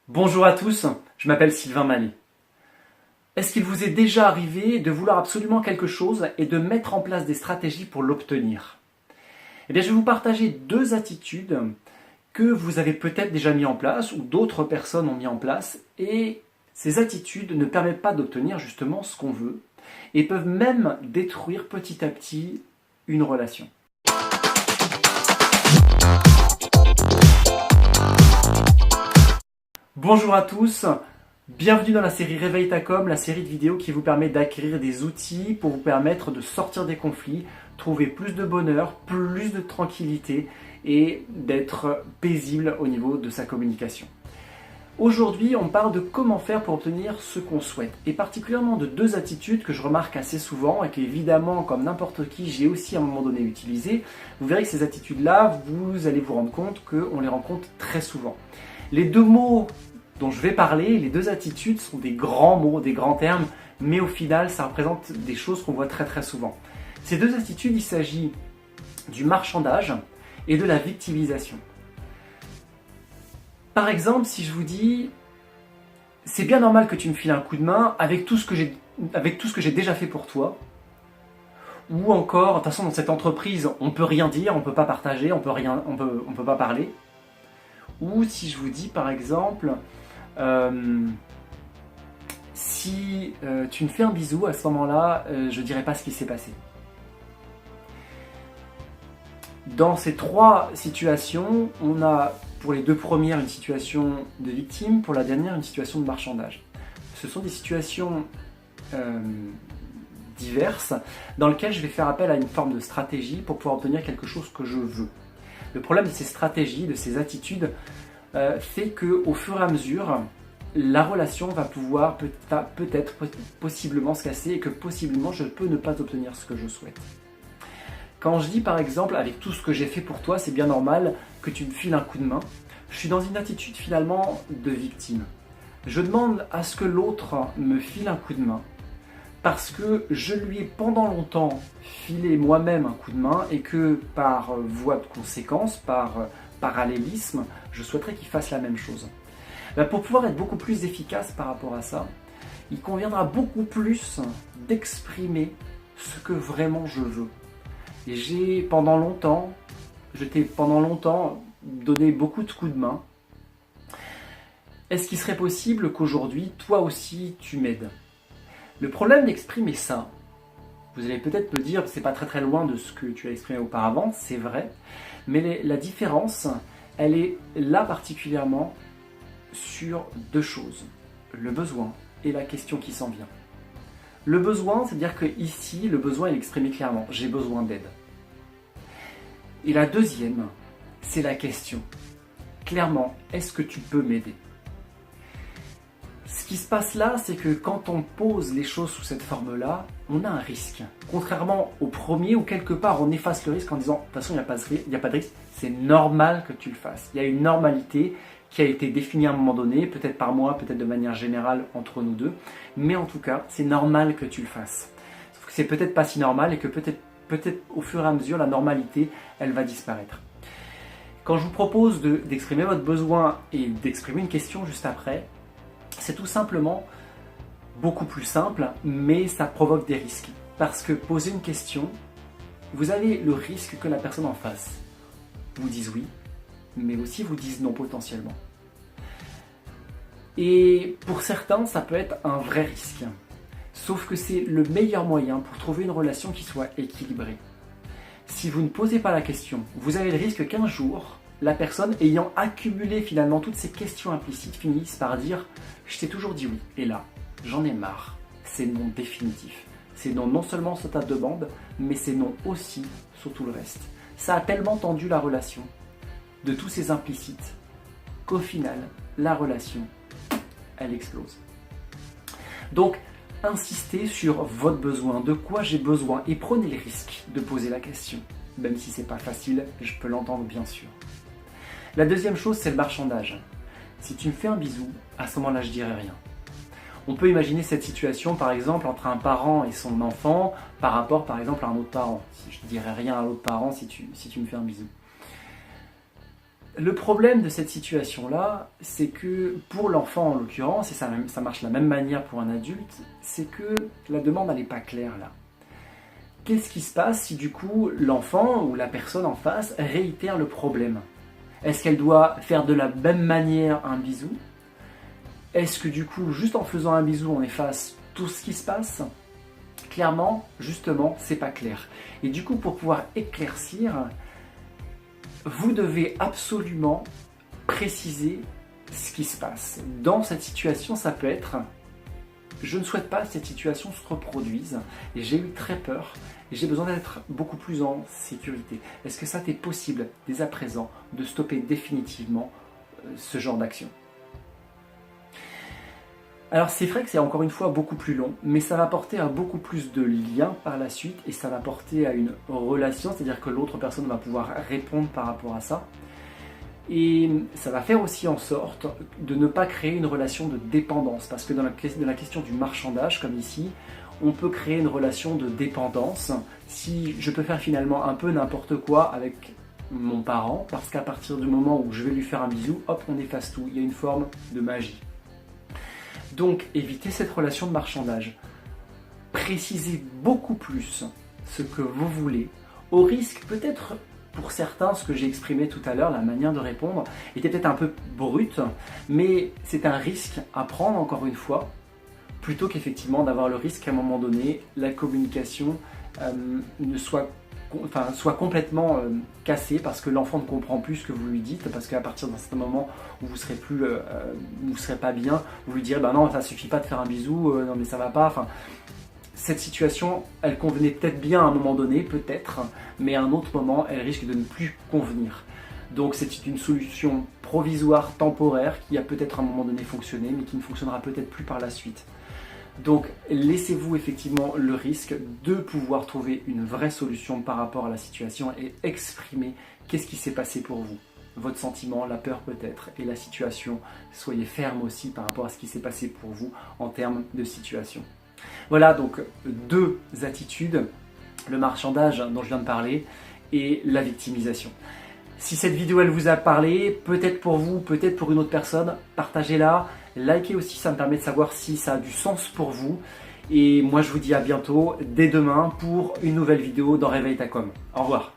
Bonjour à tous, je m'appelle Sylvain Mallet. Est-ce qu'il vous est déjà arrivé de vouloir absolument quelque chose et de mettre en place des stratégies pour l'obtenir? Eh bien, je vais vous partager deux attitudes que vous avez peut-être déjà mis en place ou d'autres personnes ont mis en place, et ces attitudes ne permettent pas d'obtenir justement ce qu'on veut et peuvent même détruire petit à petit une relation. Bonjour à tous, bienvenue dans la série Réveille ta com, la série de vidéos qui vous permet d'acquérir des outils pour vous permettre de sortir des conflits, trouver plus de bonheur, plus de tranquillité et d'être paisible au niveau de sa communication. Aujourd'hui, on parle de comment faire pour obtenir ce qu'on souhaite, et particulièrement de deux attitudes que je remarque assez souvent et qu'évidemment, comme n'importe qui, j'ai aussi à un moment donné utilisées. Vous verrez que ces attitudes-là, vous allez vous rendre compte qu'on les rencontre très souvent. Les deux mots dont je vais parler, les deux attitudes, sont des grands mots, des grands termes, mais au final, ça représente des choses qu'on voit très très souvent. Ces deux attitudes, il s'agit du marchandage et de la victimisation. Par exemple, si je vous dis « c'est bien normal que tu me files un coup de main avec tout ce que j'ai déjà fait pour toi », ou encore « de toute façon, dans cette entreprise, on ne peut rien dire, on ne peut pas partager, on peut pas parler », ou si je vous dis par exemple si tu me fais un bisou, à ce moment-là, je ne dirai pas ce qui s'est passé. Dans ces trois situations, on a pour les deux premières une situation de victime, pour la dernière une situation de marchandage. Ce sont des situations diverses dans lesquelles je vais faire appel à une forme de stratégie pour pouvoir obtenir quelque chose que je veux. Le problème de ces stratégies, de ces attitudes, fait qu'au fur et à mesure, la relation va pouvoir peut-être possiblement se casser et que possiblement je peux ne pas obtenir ce que je souhaite. Quand je dis par exemple, avec tout ce que j'ai fait pour toi, c'est bien normal que tu me files un coup de main, je suis dans une attitude finalement de victime. Je demande à ce que l'autre me file un coup de main parce que je lui ai pendant longtemps filé moi-même un coup de main et que par voie de conséquence, par parallélisme, je souhaiterais qu'il fasse la même chose. Pour pouvoir être beaucoup plus efficace par rapport à ça, il conviendra beaucoup plus d'exprimer ce que vraiment je veux. Et je t'ai pendant longtemps donné beaucoup de coups de main. Est-ce qu'il serait possible qu'aujourd'hui, toi aussi, tu m'aides? Le problème d'exprimer ça, vous allez peut-être me dire, c'est pas très très loin de ce que tu as exprimé auparavant, c'est vrai, mais la différence, elle est là particulièrement sur deux choses, le besoin et la question qui s'en vient. Le besoin, c'est-à-dire que ici, le besoin est exprimé clairement, j'ai besoin d'aide. Et la deuxième, c'est la question. Clairement, est-ce que tu peux m'aider? Ce qui se passe là, c'est que quand on pose les choses sous cette forme-là, on a un risque. Contrairement au premier où quelque part on efface le risque en disant « de toute façon, il n'y a pas de risque, c'est normal que tu le fasses ». Il y a une normalité qui a été définie à un moment donné, peut-être par moi, peut-être de manière générale entre nous deux, mais en tout cas, c'est normal que tu le fasses. Sauf que c'est peut-être pas si normal et que peut-être au fur et à mesure, la normalité, elle va disparaître. Quand je vous propose d'exprimer votre besoin et d'exprimer une question juste après, c'est tout simplement beaucoup plus simple, mais ça provoque des risques. Parce que poser une question, vous avez le risque que la personne en face vous dise oui, mais aussi vous dise non potentiellement. Et pour certains, ça peut être un vrai risque. Sauf que c'est le meilleur moyen pour trouver une relation qui soit équilibrée. Si vous ne posez pas la question, vous avez le risque qu'un jour, la personne ayant accumulé finalement toutes ces questions implicites finisse par dire « je t'ai toujours dit oui ». Et là, j'en ai marre. C'est non définitif. C'est non non seulement sur ta demande, mais c'est non aussi sur tout le reste. Ça a tellement tendu la relation de tous ces implicites qu'au final, la relation, elle explose. Donc, insistez sur votre besoin, de quoi j'ai besoin, et prenez le risque de poser la question. Même si c'est pas facile, je peux l'entendre bien sûr. La deuxième chose, c'est le marchandage. Si tu me fais un bisou, à ce moment-là, je dirai rien. On peut imaginer cette situation, par exemple, entre un parent et son enfant, par rapport, par exemple, à un autre parent. Je ne dirai rien à l'autre parent si tu me fais un bisou. Le problème de cette situation-là, c'est que pour l'enfant en l'occurrence, et ça marche de la même manière pour un adulte, c'est que la demande n'est pas claire là. Qu'est-ce qui se passe si du coup l'enfant ou la personne en face réitère le problème? Est-ce qu'elle doit faire de la même manière un bisou? Est-ce que du coup, juste en faisant un bisou, on efface tout ce qui se passe? Clairement, justement, c'est pas clair. Et du coup, pour pouvoir éclaircir, vous devez absolument préciser ce qui se passe. Dans cette situation, ça peut être « je ne souhaite pas que cette situation se reproduise et j'ai eu très peur et j'ai besoin d'être beaucoup plus en sécurité ». Est-ce que ça t'est possible, dès à présent, de stopper définitivement ce genre d'action? Alors c'est vrai que c'est encore une fois beaucoup plus long, mais ça va porter à beaucoup plus de liens par la suite et ça va porter à une relation, c'est-à-dire que l'autre personne va pouvoir répondre par rapport à ça. Et ça va faire aussi en sorte de ne pas créer une relation de dépendance, parce que dans la question du marchandage, comme ici, on peut créer une relation de dépendance si je peux faire finalement un peu n'importe quoi avec mon parent, parce qu'à partir du moment où je vais lui faire un bisou, hop, on efface tout, il y a une forme de magie. Donc évitez cette relation de marchandage. Précisez beaucoup plus ce que vous voulez, au risque peut-être pour certains, ce que j'ai exprimé tout à l'heure, la manière de répondre était peut-être un peu brute, mais c'est un risque à prendre encore une fois, plutôt qu'effectivement d'avoir le risque qu'à un moment donné, la communication soit complètement cassée parce que l'enfant ne comprend plus ce que vous lui dites, parce qu'à partir d'un certain moment où vous ne serez pas bien, vous lui direz bah non, ça suffit pas de faire un bisou, non mais ça va pas. Enfin, cette situation, elle convenait peut-être bien à un moment donné, peut-être, mais à un autre moment, elle risque de ne plus convenir. Donc c'est une solution provisoire, temporaire, qui a peut-être à un moment donné fonctionné, mais qui ne fonctionnera peut-être plus par la suite. Donc laissez-vous effectivement le risque de pouvoir trouver une vraie solution par rapport à la situation et exprimer qu'est-ce qui s'est passé pour vous. Votre sentiment, la peur peut-être, et la situation. Soyez ferme aussi par rapport à ce qui s'est passé pour vous en termes de situation. Voilà donc deux attitudes, le marchandage dont je viens de parler et la victimisation. Si cette vidéo elle vous a parlé, peut-être pour vous, peut-être pour une autre personne, partagez-la, likez aussi, ça me permet de savoir si ça a du sens pour vous. Et moi je vous dis à bientôt, dès demain, pour une nouvelle vidéo dans Réveille ta com. Au revoir.